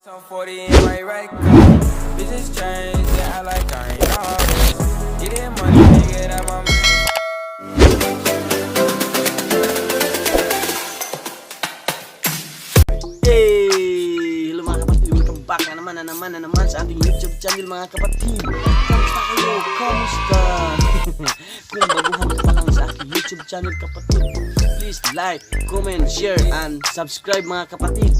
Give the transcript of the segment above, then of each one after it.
I'm 40 in my right car. Bitches change, yeah, I like I ain't always. Get that money, nigga, that my Hey! Hello mga kapatid, welcome back na naman sa ating YouTube channel mga kapatid. Kamusta kayo? Kamusta? Kung baguhan ka pa lang sa ating YouTube channel kapatid, please like, comment, share, and subscribe mga kapatid.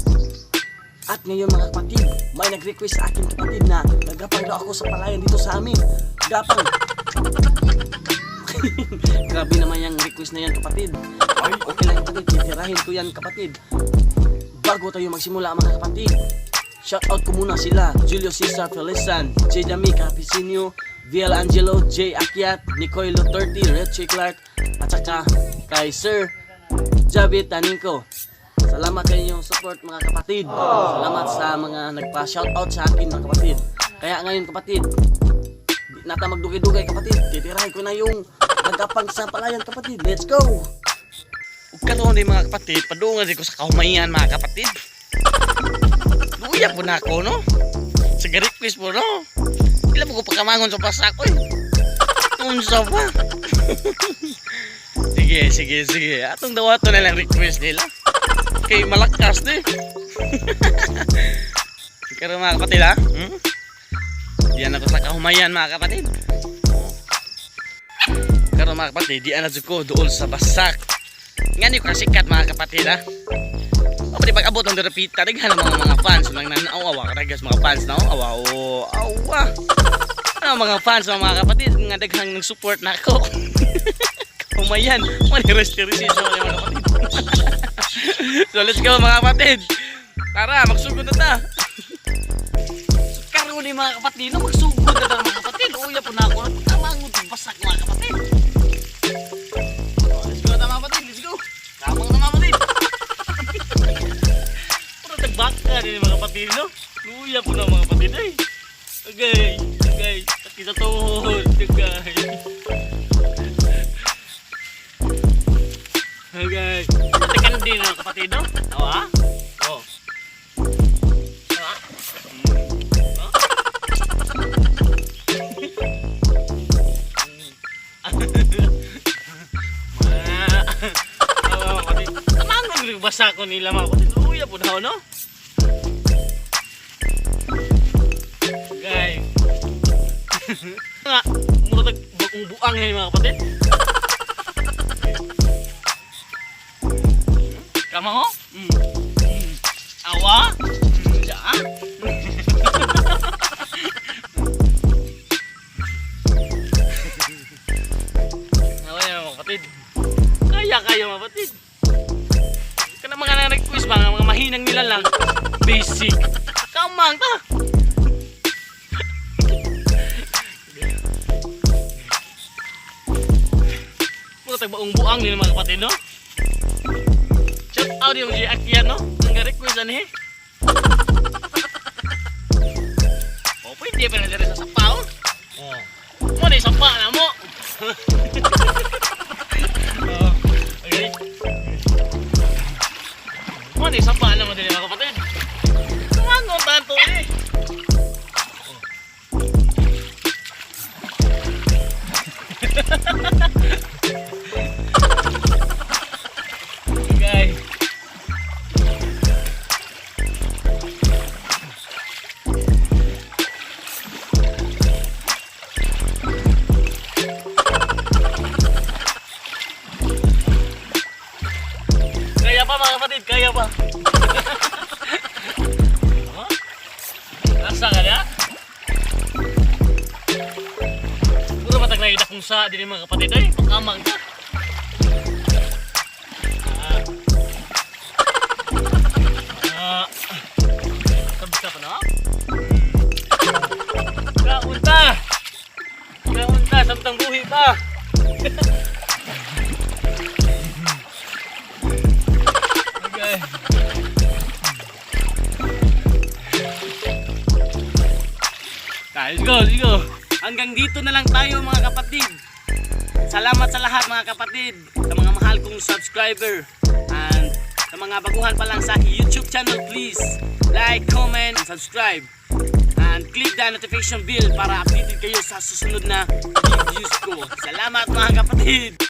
At ngayon mga kapatid, may nag-request sa akin kapatid na nagapang daw ako sa palayan dito sa amin. Gapang! Grabe naman yung request na yan kapatid. Ay, okay lang kapatid, titirahin ko yan kapatid. Bago tayo magsimula mga kapatid, shoutout ko muna sila Julio Cesar Felizan, J. Dami Capicinio, Viel Angelo, J. Akyat, Nicoilo 30, Richie Clark, at saka kay Sir Javi Taninko. Salamat sa inyong support mga kapatid. Salamat sa mga nagpa-shoutout sa akin mga kapatid. Kaya ngayon kapatid, di nata magdugay-dugay kapatid, titirahin ko na yung nagapang sa palayan kapatid. Let's go! Karoon din mga kapatid, padungan din ko sa kahumayan mga kapatid. Luya po na ako, no? Sa request po, no? Ilan po ko pagkamangon sa basa ko, eh. Tunsa pa. Sige. Atong dawato na lang request nila. Kay malakas, eh. Karoon mga kapatid, ha? Diyan ako sa kahumayan mga kapatid. Karoon mga kapatid, diyan na ko doon sa basak. Nga niyo kasikat mga kapatid ha. O pwede pag-abot ng derapita, daghan ng mga fans nang nanaawa karagas mga fans na awa. Ano mga fans mga kapatid nga daghang nag-support na ako. Kumayan, mani rest-rest mga kapatid. So let's go mga kapatid. Tara, magsugod na ta. Karon ni mga kapatid, no magsugod na ta mga kapatid. Uya po na ako. Tamangod basak mga kapatid. Baka din mga kapatid, no? Luya po na mga kapatid, ay. Agay. Kita tuhod, agay. Tekan din mga kapatid, no? Awa? Oh. Awa? Awa, kapatid. Tamangan rin basa ko nila mga kapatid. Luya po na, no? Nga, muna bagong buang yan mga kapatid. Kama ho? Awa? Diyan? Awa yan mga kapatid. Kaya kayo mga kapatid. Ka na mga na-request ba, mga mahinang nila lang. Basic. Kamang ta. Tagbaong-buang nila mga kapatid, no? Shout out yung J. Akyat, no? Ang request na eh. O, pwede pa na dyan sa sapaw. Mo na isapa na mo. Okay. Mo na isapa na mo din mga kapatid. Tumangon tanto eh. Mga kapatid, kaya pa. Nasa ka na? Puro matag nakita kung sa din mga kapatid ay pagkamang ka. Sabta pa na? Kaunta, samtang buhi pa. Let's go. Hanggang dito na lang tayo mga kapatid. Salamat sa lahat mga kapatid, sa mga mahal kong subscriber, and sa mga baguhan pa lang sa YouTube channel, please like, comment, and subscribe. And click the notification bell para updated kayo sa susunod na videos ko. Salamat mga kapatid!